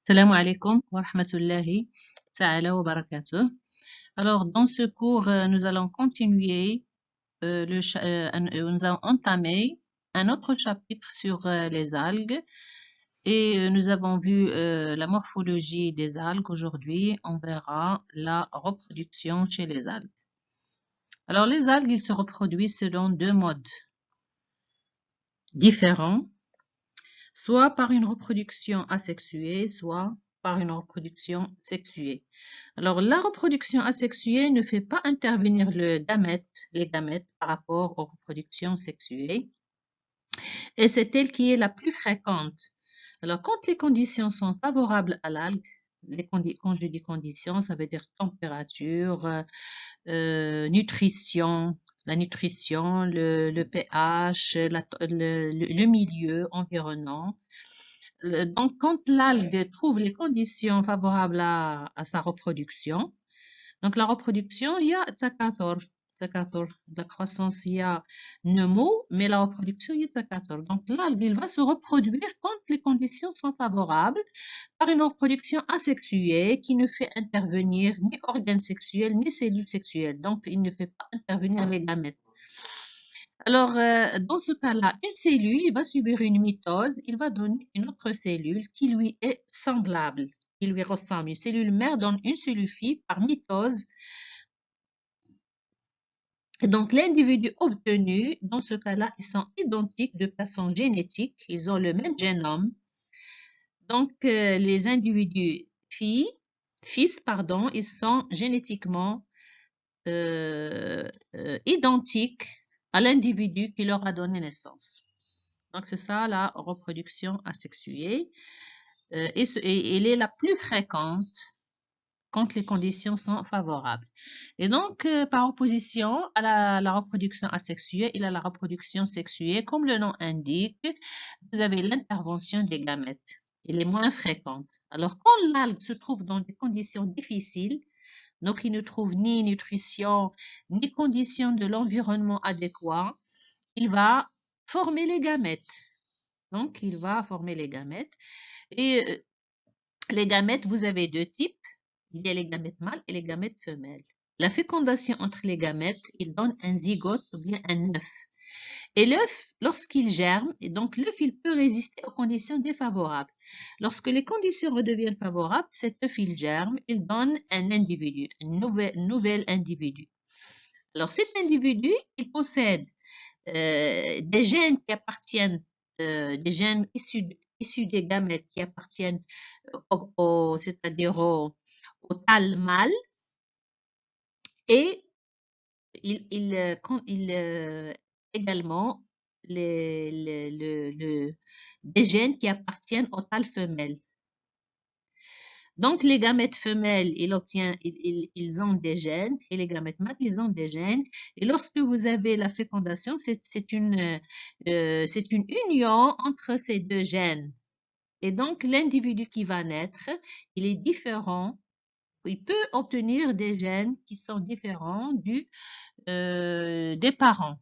Salam alaikum wa rahmatullahi ta'ala wa barakatuh. Alors, dans ce cours, nous allons continuer, nous allons entamer un autre chapitre sur les algues et nous avons vu la morphologie des algues. Aujourd'hui, on verra la reproduction chez les algues. Alors, les algues, ils se reproduisent selon deux modes différents, soit par une reproduction asexuée, soit par une reproduction sexuée. Alors, la reproduction asexuée ne fait pas intervenir les gamètes par rapport aux reproductions sexuées, et c'est elle qui est la plus fréquente. Alors, quand les conditions sont favorables à l'algue, quand je dis conditions, ça veut dire température, nutrition, la nutrition, le pH, le milieu environnant. Donc, quand l'algue trouve les conditions favorables à sa reproduction, donc la reproduction, il y a takathur, la croissance, il y a nemo, mais la reproduction, il y a takathur. Donc l'algue, il va se reproduire quand les conditions sont favorables par une reproduction asexuée qui ne fait intervenir ni organes sexuels ni cellules sexuelles. Donc, il ne fait pas intervenir les gamètes. Alors, dans ce cas-là, une cellule, il va subir une mitose, il va donner une autre cellule qui lui est semblable, qui lui ressemble. Une cellule mère donne une cellule fille par mitose. Et donc, l'individu obtenu, dans ce cas-là, ils sont identiques de façon génétique, ils ont le même génome. Donc, les individus fils, ils sont génétiquement identiques à l'individu qui leur a donné naissance. Donc, c'est ça la reproduction asexuée. Et elle est la plus fréquente quand les conditions sont favorables. Et donc, par opposition à la reproduction asexuée, il y a la reproduction sexuée. Comme le nom indique, vous avez l'intervention des gamètes. Elle est moins fréquente. Alors, quand l'algue se trouve dans des conditions difficiles, donc il ne trouve ni nutrition, ni conditions de l'environnement adéquat, il va former les gamètes. Donc, il va former les gamètes. Et les gamètes, vous avez deux types. Il y a les gamètes mâles et les gamètes femelles. La fécondation entre les gamètes, il donne un zygote ou bien un œuf. Et l'œuf, lorsqu'il germe, et donc l'œuf, il peut résister aux conditions défavorables. Lorsque les conditions redeviennent favorables, cet œuf, il germe, il donne un individu, un nouvel individu. Alors cet individu, il possède des gènes qui appartiennent, des gènes issus des gamètes qui appartiennent c'est-à-dire au tâle mâle, et également des gènes qui appartiennent au tâle femelle. Donc, les gamètes femelles, ils ont des gènes, et les gamètes mâles, ils ont des gènes. Et lorsque vous avez la fécondation, c'est une union entre ces deux gènes. Et donc, l'individu qui va naître, il est différent. Il peut obtenir des gènes qui sont différents des parents,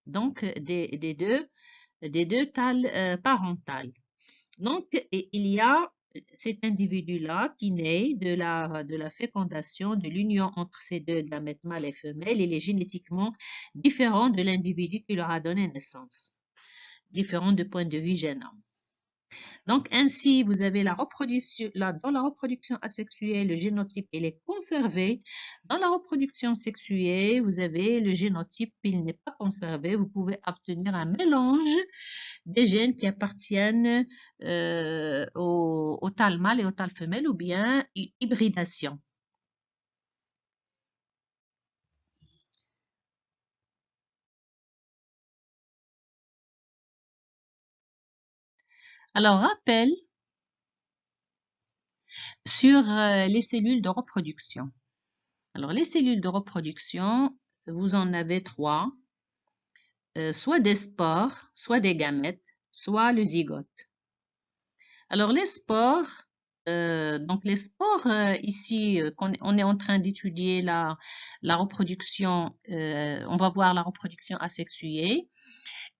donc des deux tâles parentales. Donc, il y a cet individu-là qui naît de la fécondation, de l'union entre ces deux gamètes mâles et femelles. Il est génétiquement différent de l'individu qui leur a donné naissance, différent du point de vue génome. Donc, ainsi, vous avez la reproduction, dans la reproduction asexuée, le génotype, il est conservé. Dans la reproduction sexuée, vous avez le génotype, il n'est pas conservé. Vous pouvez obtenir un mélange des gènes qui appartiennent au tâle mâle et au tâle femelle, ou bien hybridation. Alors, rappel sur les cellules de reproduction. Alors, les cellules de reproduction, vous en avez trois, soit des spores, soit des gamètes, soit le zygote. Alors, les spores, donc les spores, ici, on est en train d'étudier la reproduction, on va voir la reproduction asexuée.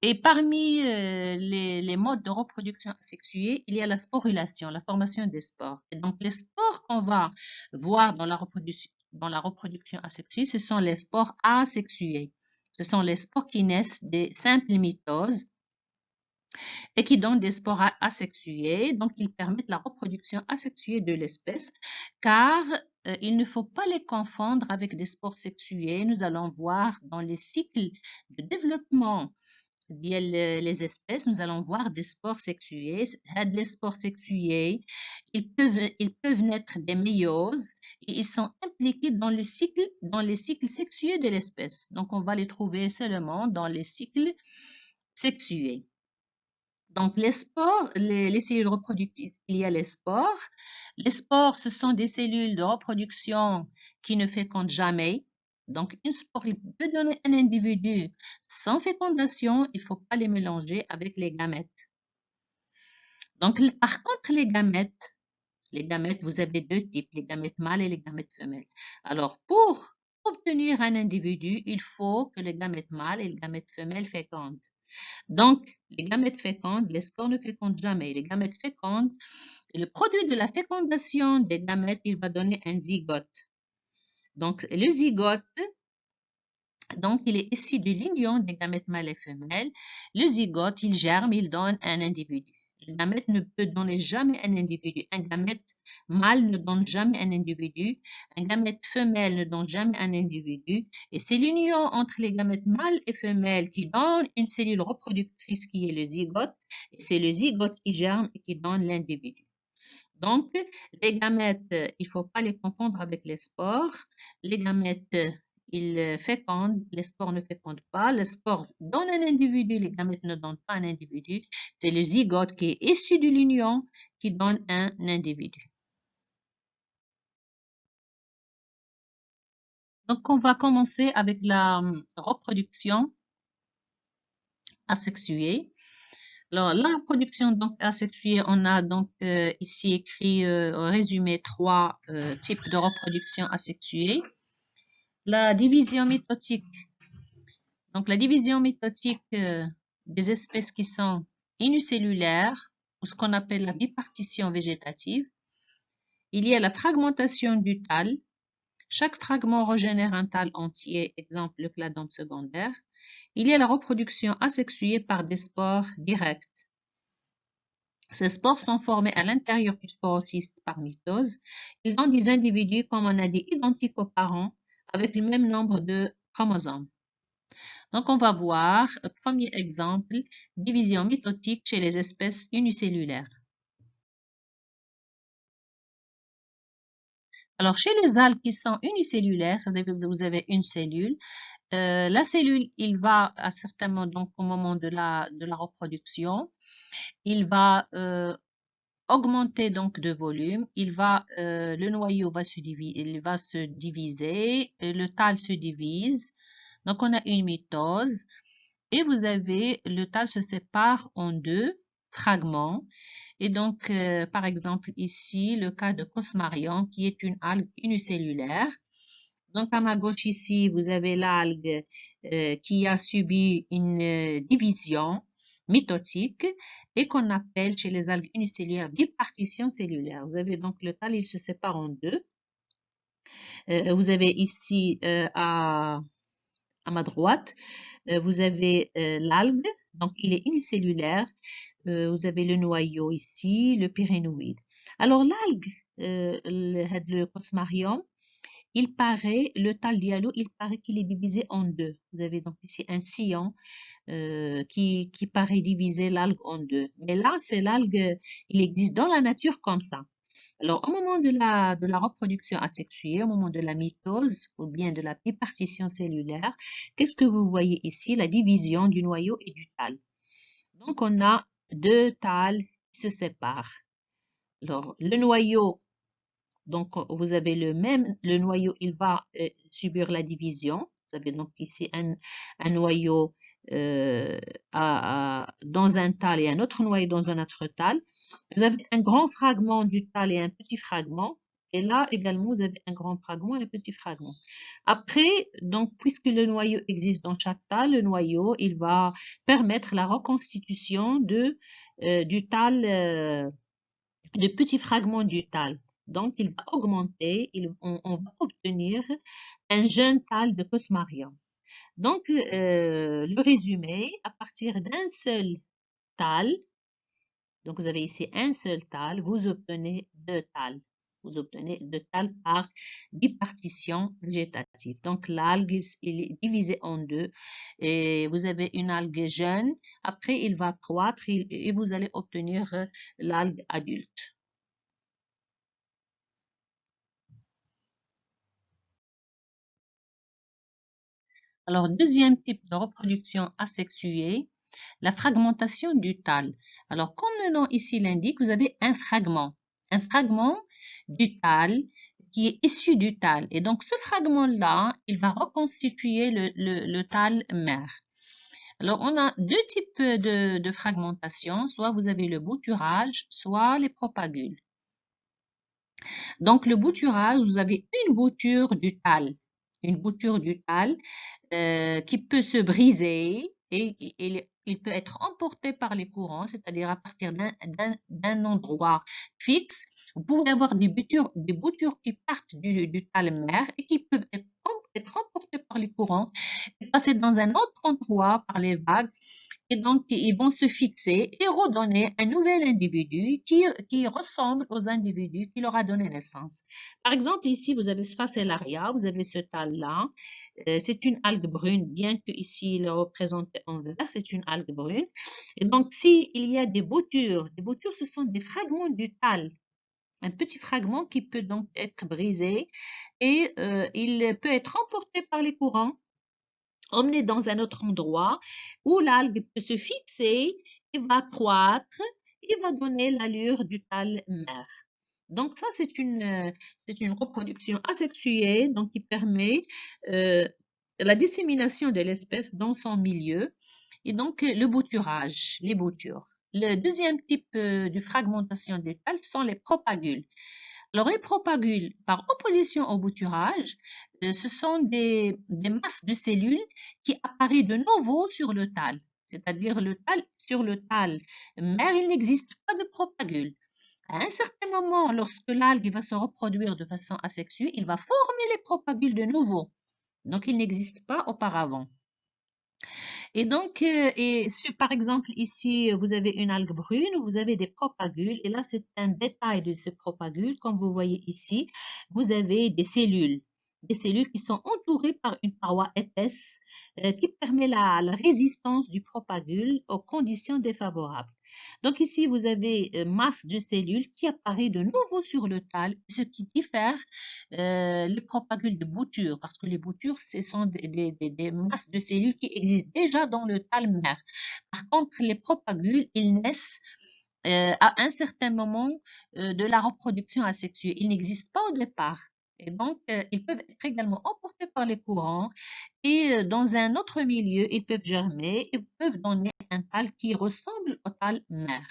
Et parmi les modes de reproduction asexuée, il y a la sporulation, la formation des spores. Et donc, les spores qu'on va voir dans la reproduction asexuée, ce sont les spores asexués. Ce sont les spores qui naissent des simples mitoses et qui donnent des spores asexués. Donc, ils permettent la reproduction asexuée de l'espèce, car il ne faut pas les confondre avec des spores sexués. Nous allons voir dans les cycles de développement via les espèces, nous allons voir des spores sexués. Les spores sexués, ils peuvent naître des méioses et ils sont impliqués dans les cycles sexués de l'espèce. Donc, on va les trouver seulement dans les cycles sexués. Donc, les spores, les cellules reproductives, il y a les spores. Les spores, ce sont des cellules de reproduction qui ne fécondent jamais. Donc, une spore, il peut donner un individu sans fécondation. Il ne faut pas les mélanger avec les gamètes. Donc, par contre, les gamètes, vous avez deux types, les gamètes mâles et les gamètes femelles. Alors, pour obtenir un individu, il faut que les gamètes mâles et les gamètes femelles fécondent. Donc, les gamètes fécondes, les spores ne fécondent jamais. Les gamètes fécondes, le produit de la fécondation des gamètes, il va donner un zygote. Donc, le zygote, donc, il est issu de l'union des gamètes mâles et femelles. Le zygote, il germe, il donne un individu. Le gamète ne peut donner jamais un individu. Un gamète mâle ne donne jamais un individu. Un gamète femelle ne donne jamais un individu. Et c'est l'union entre les gamètes mâles et femelles qui donne une cellule reproductrice qui est le zygote. Et c'est le zygote qui germe et qui donne l'individu. Donc, les gamètes, il ne faut pas les confondre avec les spores. Les gamètes, ils fécondent, les spores ne fécondent pas. Les spores donnent un individu, les gamètes ne donnent pas un individu. C'est le zygote qui est issu de l'union qui donne un individu. Donc, on va commencer avec la reproduction asexuée. Alors, la reproduction donc asexuée, on a donc ici écrit résumé trois types de reproduction asexuée. La division mitotique. Donc, la division mitotique des espèces qui sont unicellulaires, ou ce qu'on appelle la bipartition végétative. Il y a la fragmentation du thalle. Chaque fragment régénère un thalle entier, exemple le cladome secondaire. Il y a la reproduction asexuée par des spores directs. Ces spores sont formés à l'intérieur du sporocyste par mitose. Ils donnent des individus, comme on a dit, identiques aux parents, avec le même nombre de chromosomes. Donc, on va voir, premier exemple, division mitotique chez les espèces unicellulaires. Alors, chez les algues qui sont unicellulaires, c'est-à-dire que vous avez une cellule, la cellule, il va à certains moments, donc au moment de la reproduction, il va augmenter donc de volume, le noyau va se diviser, le thalle se divise, donc on a une mitose, et vous avez, le thalle se sépare en deux fragments, et donc par exemple ici, le cas de Cosmarion, qui est une algue unicellulaire. Donc à ma gauche ici, vous avez l'algue qui a subi une division mitotique et qu'on appelle chez les algues unicellulaires bipartition cellulaire. Vous avez donc le thalle, il se sépare en deux. Vous avez ici à ma droite, vous avez l'algue, donc il est unicellulaire. Vous avez le noyau ici, le pyrénoïde. Alors l'algue, le Cosmarium, il paraît, le thalle diallo, il paraît qu'il est divisé en deux. Vous avez donc ici un sillon qui paraît diviser l'algue en deux. Mais là, c'est l'algue, il existe dans la nature comme ça. Alors, au moment de la reproduction asexuée, au moment de la mitose ou bien de la bipartition cellulaire, qu'est-ce que vous voyez ici? La division du noyau et du thalle. Donc, on a deux thalles qui se séparent. Alors, le noyau, donc vous avez le noyau, il va subir la division. Vous avez donc ici un noyau dans un thalle et un autre noyau dans un autre thalle. Vous avez un grand fragment du thalle et un petit fragment. Et là également, vous avez un grand fragment et un petit fragment. Après, donc, puisque le noyau existe dans chaque tal, le noyau, il va permettre la reconstitution du tal, de petits fragments du tal. Donc, il va augmenter, on va obtenir un jeune tal de Cosmarium. Donc, le résumé, à partir d'un seul tal, donc vous avez ici un seul tal, vous obtenez deux tals. Vous obtenez deux tals par bipartition végétative. Donc, l'algue, il est divisé en deux. Et vous avez une algue jeune. Après, il va croître et vous allez obtenir l'algue adulte. Alors, deuxième type de reproduction asexuée, la fragmentation du tal. Alors, comme le nom ici l'indique, vous avez un fragment du tal qui est issu du tal. Et donc, ce fragment-là, il va reconstituer le tal mère. Alors, on a deux types de fragmentation. Soit vous avez le bouturage, soit les propagules. Donc, le bouturage, vous avez une bouture du tal. Une bouture du tal qui peut se briser et il peut être emporté par les courants, c'est-à-dire à partir d'un endroit fixe. Vous pouvez avoir des boutures qui partent du thalmère et qui peuvent être emportées par les courants et passer dans un autre endroit par les vagues. Et donc, ils vont se fixer et redonner un nouvel individu qui ressemble aux individus qui leur a donné naissance. Par exemple, ici, vous avez Sphacellaria, vous avez ce tal-là. C'est une algue brune, bien que ici il est représenté en vert, c'est une algue brune. Et donc, s'il y a des boutures, ce sont des fragments du tal, un petit fragment qui peut donc être brisé et il peut être emporté par les courants, emmené dans un autre endroit où l'algue peut se fixer et va croître et va donner l'allure du tal mère. Donc ça, c'est une reproduction asexuée, donc qui permet la dissémination de l'espèce dans son milieu et donc le bouturage, les boutures. Le deuxième type de fragmentation du tal sont les propagules. Alors, les propagules, par opposition au bouturage, ce sont des masses de cellules qui apparaissent de nouveau sur le tal. C'est-à-dire sur le tal mère, il n'existe pas de propagules. À un certain moment, lorsque l'algue va se reproduire de façon asexuée, il va former les propagules de nouveau. Donc, il n'existe pas auparavant. Et donc, par exemple, ici, vous avez une algue brune, vous avez des propagules, et là, c'est un détail de ces propagules. Comme vous voyez ici, vous avez des cellules qui sont entourées par une paroi épaisse qui permet la résistance du propagule aux conditions défavorables. Donc ici, vous avez masse de cellules qui apparaît de nouveau sur le tal, ce qui diffère les propagules de boutures, parce que les boutures, ce sont des masses de cellules qui existent déjà dans le tal mère. Par contre, les propagules, ils naissent à un certain moment de la reproduction asexuée. Ils n'existent pas au départ. Et donc, ils peuvent être également emportés par les courants et dans un autre milieu, ils peuvent germer et peuvent donner un tal qui ressemble au tal mère.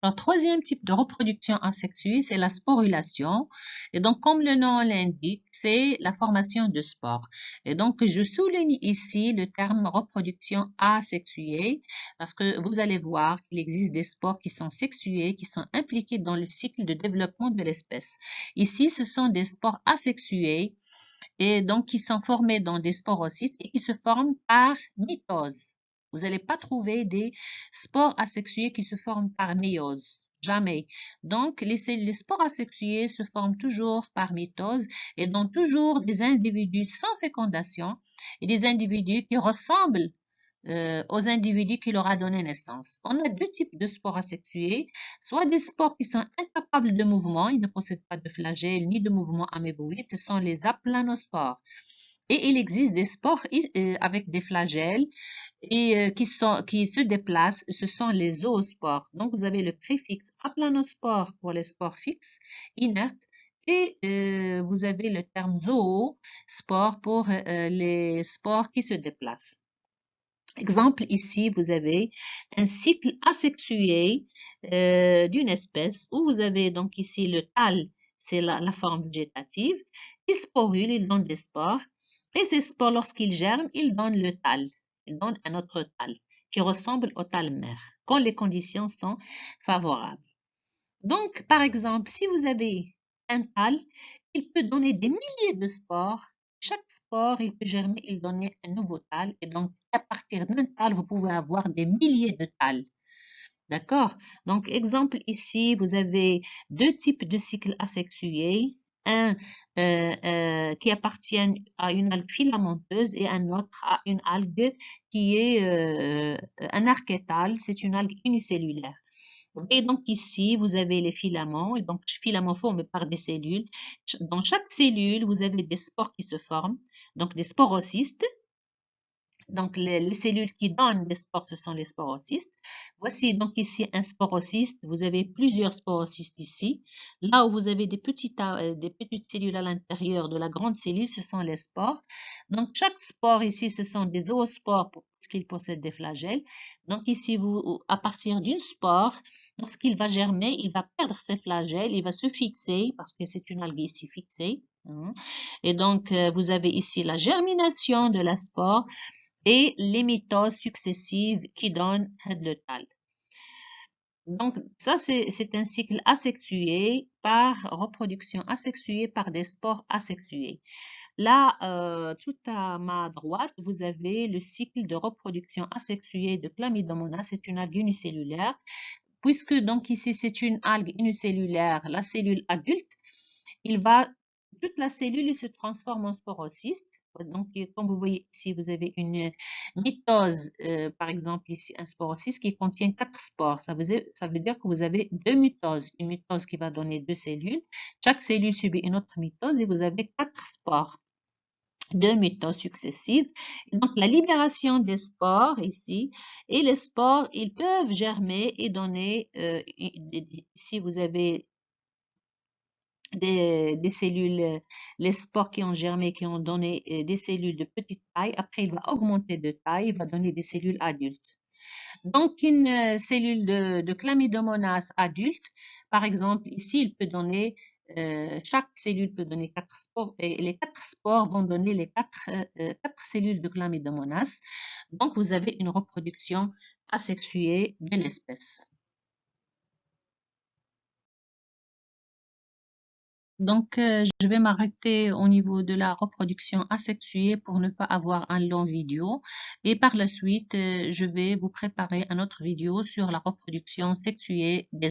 Alors, troisième type de reproduction asexuée, c'est la sporulation. Et donc, comme le nom l'indique, c'est la formation de spores. Et donc, je souligne ici le terme reproduction asexuée parce que vous allez voir qu'il existe des spores qui sont sexués, qui sont impliqués dans le cycle de développement de l'espèce. Ici, ce sont des spores asexués et donc qui sont formés dans des sporocytes et qui se forment par mitose. Vous n'allez pas trouver des spores asexués qui se forment par méiose. Jamais. Donc, les spores asexués se forment toujours par mitose et donnent toujours des individus sans fécondation et des individus qui ressemblent aux individus qui leur a donné naissance. On a deux types de spores asexués, soit des spores qui sont incapables de mouvement, ils ne possèdent pas de flagelle ni de mouvement améboïde, ce sont les aplanospores. Et il existe des spores avec des flagelles et qui se déplacent, ce sont les zoospores. Donc, vous avez le préfixe aplanospore pour les spores fixes, inertes, et vous avez le terme zoospore pour les spores qui se déplacent. Exemple, ici, vous avez un cycle asexué d'une espèce où vous avez donc ici le thalle, c'est la forme végétative. Les sporules, ils donnent des spores. Et ces spores, lorsqu'ils germent, ils donnent le thalle. Ils donnent un autre thalle qui ressemble au thalle mère quand les conditions sont favorables. Donc, par exemple, si vous avez un thalle, il peut donner des milliers de spores. Chaque spore, il peut germer, il donne un nouveau thalle. Et donc, à partir d'un thalle, vous pouvez avoir des milliers de thalles. D'accord? Donc, exemple ici, vous avez deux types de cycles asexués. Un qui appartient à une algue filamenteuse et un autre à une algue qui est un archétale. C'est une algue unicellulaire. Et donc ici, vous avez les filaments, et donc filaments formés par des cellules. Dans chaque cellule, vous avez des spores qui se forment, donc des sporocystes. Donc les cellules qui donnent des spores, ce sont les sporocystes. Voici donc ici un sporocyste. Vous avez plusieurs sporocystes ici. Là où vous avez des petites cellules à l'intérieur de la grande cellule, ce sont les spores. Donc chaque spore ici, ce sont des zoospores parce qu'ils possèdent des flagelles. Donc ici, à partir d'une spore, lorsqu'il va germer, il va perdre ses flagelles, il va se fixer parce que c'est une algue ici fixée. Et donc, vous avez ici la germination de la spore et les mitoses successives qui donnent le thalle. Donc, ça, c'est un cycle asexué par reproduction asexuée par des spores asexués. Là, tout à ma droite, vous avez le cycle de reproduction asexuée de Chlamydomonas. C'est une algue unicellulaire. Puisque donc ici, c'est une algue unicellulaire, la cellule adulte, toute la cellule se transforme en sporocyste. Donc, comme vous voyez ici, vous avez une mitose, par exemple ici, un sporocyste qui contient 4 spores. Ça veut dire que vous avez deux mitoses. Une mitose qui va donner 2 cellules. Chaque cellule subit une autre mitose et vous avez 4 spores. 2 mitoses successives. Donc, la libération des spores ici, et les spores, ils peuvent germer et donner, ici vous avez des cellules, les spores qui ont germé, qui ont donné des cellules de petite taille. Après, il va augmenter de taille, il va donner des cellules adultes. Donc, une cellule de Chlamydomonas adulte, par exemple, ici, il peut donner, chaque cellule peut donner 4 spores, et les 4 spores vont donner les 4 cellules de Chlamydomonas. Donc, vous avez une reproduction asexuée de l'espèce. Donc, je vais m'arrêter au niveau de la reproduction asexuée pour ne pas avoir un long vidéo. Et par la suite, je vais vous préparer un autre vidéo sur la reproduction sexuée des